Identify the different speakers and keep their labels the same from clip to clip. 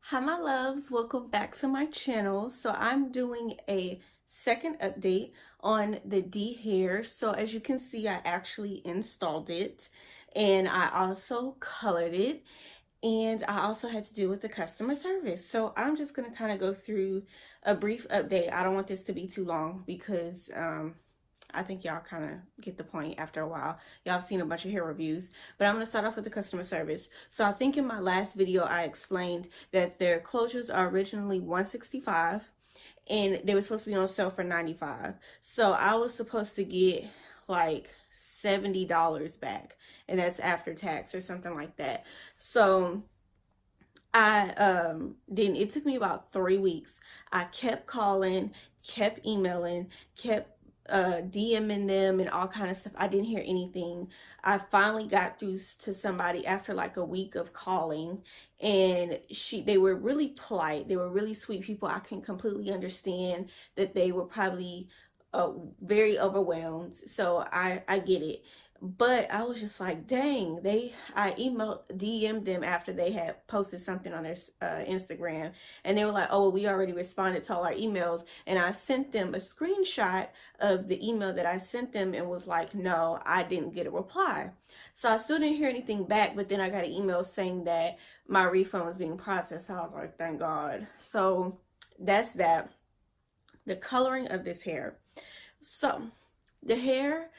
Speaker 1: Hi my loves, welcome back to my channel. So I'm doing a second update on the Dhair. So as you can see, I actually installed it and I also colored it, and I also had to deal with the customer service. So I'm just going to kind of go through a brief update. I don't want this to be too long because I think y'all kind of get the point after a while. Y'all have seen a bunch of hair reviews, but I'm going to start off with the customer service. So I think in my last video, I explained that their closures are originally $165 and they were supposed to be on sale for $95. So I was supposed to get like $70 back, and that's after tax or something like that. So then it took me about 3 weeks. I kept calling, kept emailing, kept DMing them and all kind of stuff. I didn't hear anything. I finally got through to somebody after like a week of calling, and they were really polite. They were really sweet people. I can completely understand that they were probably very overwhelmed. So I get it. But I was just like, dang, I DM'd them after they had posted something on their Instagram, and they were like, oh, well, we already responded to all our emails. And I sent them a screenshot of the email that I sent them and was like, no, I didn't get a reply. So I still didn't hear anything back, but then I got an email saying that my refund was being processed. So I was like, thank God. So that's that. The coloring of this hair. So the hair,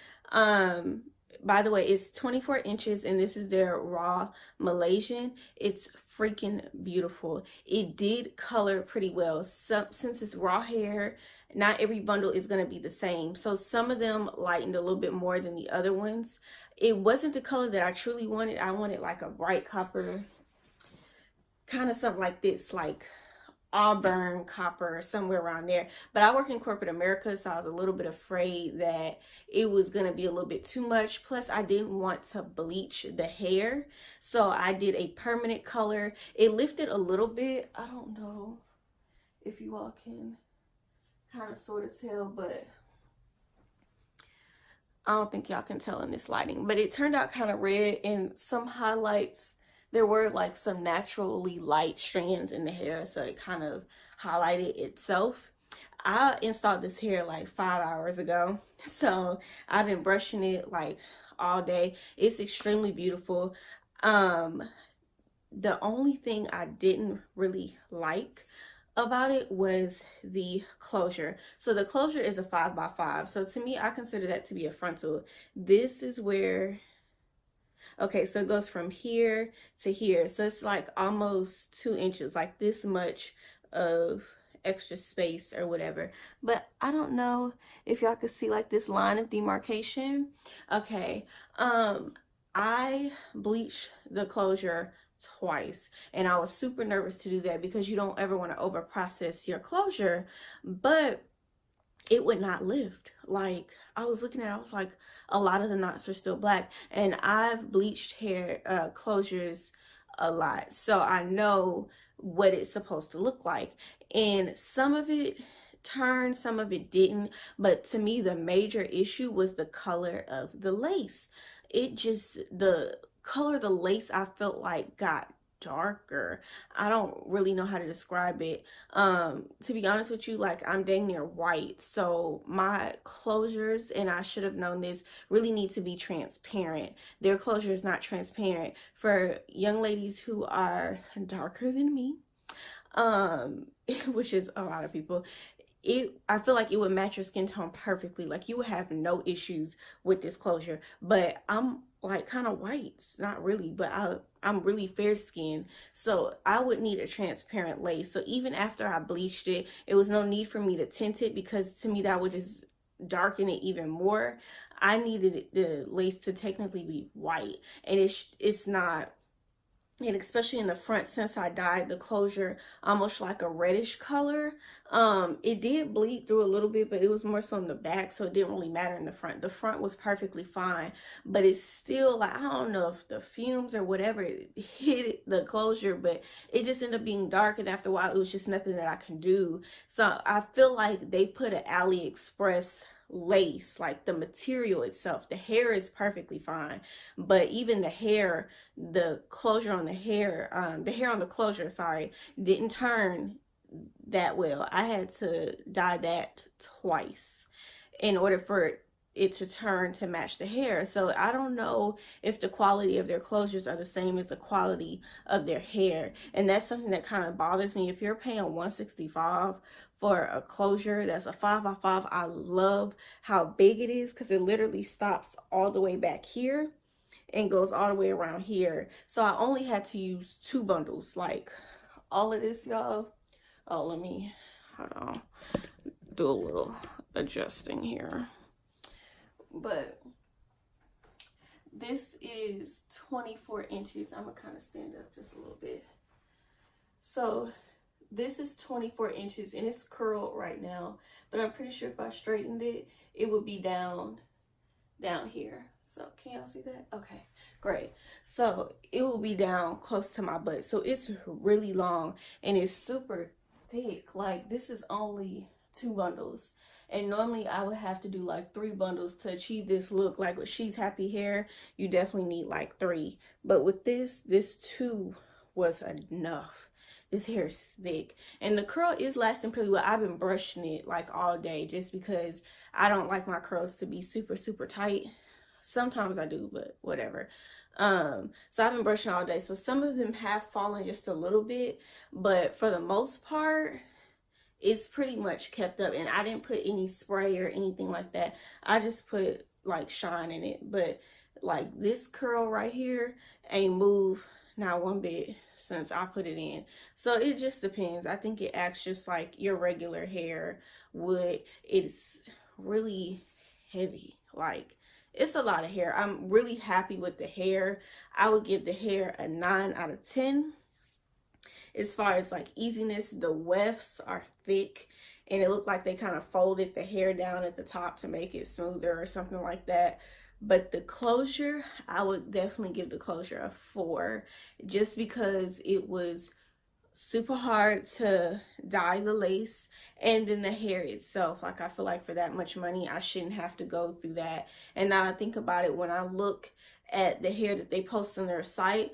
Speaker 1: by the way, it's 24 inches, and this is their raw Malaysian. It's freaking beautiful. It did color pretty well. Since it's raw hair, not every bundle is going to be the same. So some of them lightened a little bit more than the other ones. It wasn't the color that I truly wanted. I wanted like a bright copper, kind of something like this, like auburn copper, somewhere around there. But I work in corporate America, so I was a little bit afraid that it was going to be a little bit too much. Plus I didn't want to bleach the hair, so I did a permanent color. It lifted a little bit. I don't know if you all can kind of sort of tell, but I don't think y'all can tell in this lighting. But it turned out kind of red, and some highlights, there were like some naturally light strands in the hair, so it kind of highlighted itself. I installed this hair like 5 hours ago, so I've been brushing it like all day. It's extremely beautiful. The only thing I didn't really like about it was the closure. So the closure is a 5x5. So to me, I consider that to be a frontal. This is where, okay, so it goes from here to here. So it's like almost 2 inches, like this much of extra space or whatever. But I don't know if y'all could see like this line of demarcation. Okay, I bleached the closure twice, and I was super nervous to do that because you don't ever want to over process your closure, but it would not lift. Like, I was looking at it, I was like, a lot of the knots are still black, and I've bleached hair closures a lot, so I know what it's supposed to look like. And some of it turned, some of it didn't, but to me the major issue was the color of the lace. It just, the color of the lace, I felt like got darker. I don't really know how to describe it. To be honest with you, like, I'm dang near white, so my closures, and I should have known this, really need to be transparent. Their closure is not transparent. For young ladies who are darker than me, which is a lot of people, I feel like it would match your skin tone perfectly. Like, you would have no issues with this closure. But I'm like kind of white, not really, but I'm really fair skinned, so I would need a transparent lace. So even after I bleached it, it was no need for me to tint it, because to me that would just darken it even more. I needed the lace to technically be white, and it's not. And especially in the front, since I dyed the closure almost like a reddish color, it did bleed through a little bit, but it was more so in the back, so it didn't really matter in the front. The front was perfectly fine, but it's still like, I don't know if the fumes or whatever hit the closure, but it just ended up being dark, and after a while it was just nothing that I can do. So I feel like they put an AliExpress lace, like the material itself. The hair is perfectly fine, but even the hair, the closure on the hair on the closure, sorry, didn't turn that well. I had to dye that twice in order for it to turn to match the hair. So I don't know if the quality of their closures are the same as the quality of their hair, and that's something that kind of bothers me. If you're paying $165 for a closure that's a 5x5, I love how big it is because it literally stops all the way back here and goes all the way around here. So I only had to use 2 bundles. Like all of this, y'all. Oh, let me, hold on, do a little adjusting here. But this is 24 inches. I'm gonna kind of stand up just a little bit. So this is 24 inches and it's curled right now, but I'm pretty sure if I straightened it, it would be down here. So can y'all see that? Okay, great. So it will be down close to my butt. So it's really long and it's super thick. Like this is only 2 bundles. And normally I would have to do like 3 bundles to achieve this look. Like with She's Happy hair, you definitely need like 3. But with this 2 was enough. This hair is thick. And the curl is lasting pretty well. I've been brushing it like all day just because I don't like my curls to be super, super tight. Sometimes I do, but whatever. So I've been brushing all day. So some of them have fallen just a little bit. But for the most part, it's pretty much kept up, and I didn't put any spray or anything like that. I just put like shine in it, but like this curl right here ain't moved not one bit since I put it in. So it just depends. I think it acts just like your regular hair would. It's really heavy. Like it's a lot of hair. I'm really happy with the hair. I would give the hair a 9 out of 10. As far as like easiness, the wefts are thick and it looked like they kind of folded the hair down at the top to make it smoother or something like that. But the closure, I would definitely give the closure a 4 just because it was super hard to dye the lace, and then the hair itself. Like I feel like for that much money, I shouldn't have to go through that. And now I think about it, when I look at the hair that they post on their site,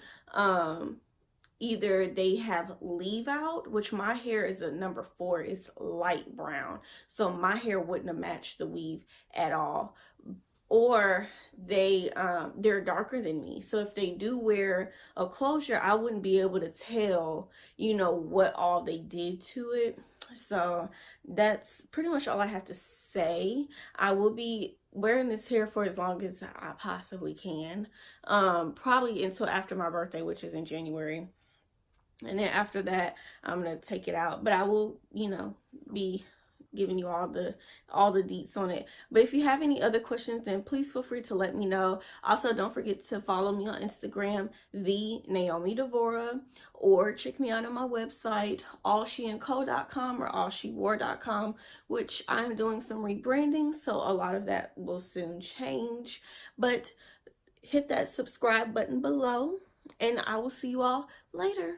Speaker 1: either they have leave out, which my hair is a number 4, it's light brown, so my hair wouldn't have matched the weave at all, or they're darker than me. So if they do wear a closure, I wouldn't be able to tell, you know, what all they did to it. So that's pretty much all I have to say. I will be wearing this hair for as long as I possibly can, probably until after my birthday, which is in January. And then after that, I'm going to take it out. But I will, you know, be giving you all the deets on it. But if you have any other questions, then please feel free to let me know. Also, don't forget to follow me on Instagram, TheNaomiDevorah, or check me out on my website, allsheandco.com or allshewore.com, which I'm doing some rebranding, so a lot of that will soon change. But hit that subscribe button below, and I will see you all later.